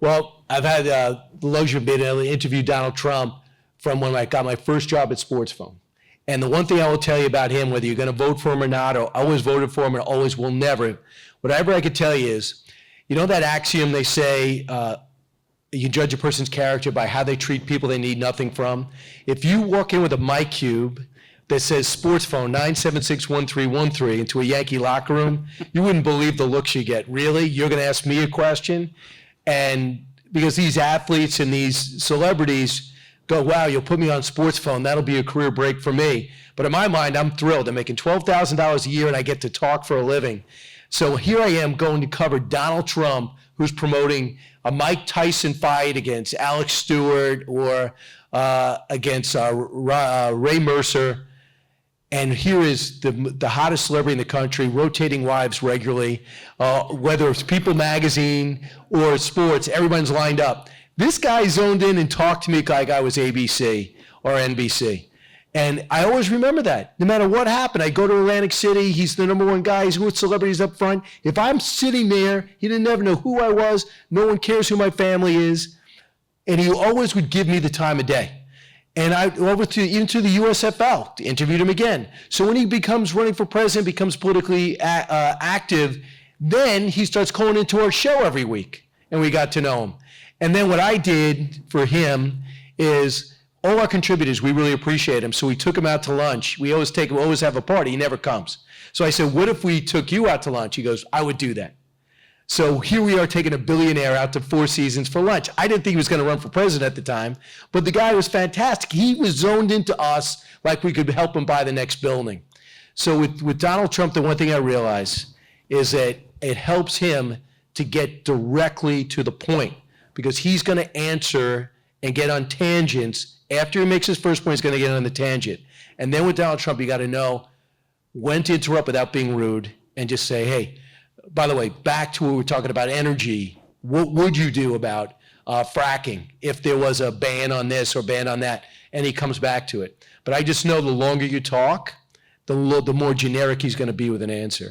Well, I've had the luxury of being able to interview Donald Trump from when I got my first job at Sports Phone. And the one thing I will tell you about him, whether you're going to vote for him or not, or always voted for him or always will never, whatever I could tell you is, you know that axiom they say, you judge a person's character by how they treat people they need nothing from? If you walk in with a mic cube that says Sports Phone 976-1313 into a Yankee locker room, you wouldn't believe the looks you get. Really? You're going to ask me a question? And because these athletes and these celebrities go, wow, you'll put me on Sports Phone, that'll be a career break for me. But in my mind, I'm thrilled. I'm making $12,000 a year and I get to talk for a living. So here I am going to cover Donald Trump, who's promoting a Mike Tyson fight against Alex Stewart or against Ray Mercer. And here is the hottest celebrity in the country, rotating wives regularly, whether it's People Magazine or sports, everyone's lined up. This guy zoned in and talked to me like I was ABC or NBC. And I always remember that. No matter what happened, I go to Atlantic City, he's the number one guy, he's with celebrities up front. If I'm sitting there, he didn't ever know who I was, no one cares who my family is, and he always would give me the time of day. And I over to into the USFL, interviewed him again. So when he becomes running for president, becomes politically active, then he starts calling into our show every week, and we got to know him. And then what I did for him is all our contributors, we really appreciate him. So we took him out to lunch. We always have a party. He never comes. So I said, what if we took you out to lunch? He goes, I would do that. So here we are taking a billionaire out to Four Seasons for lunch. I didn't think he was going to run for president at the time, but the guy was fantastic. He was zoned into us like we could help him buy the next building. So with Donald Trump, the one thing I realize is that it helps him to get directly to the point because he's going to answer and get on tangents. After he makes his first point, he's going to get on the tangent. And then with Donald Trump, you got to know when to interrupt without being rude and just say, hey, by the way, back to what we were talking about energy, what would you do about fracking if there was a ban on this or ban on that? And he comes back to it. But I just know the longer you talk, the more generic he's going to be with an answer.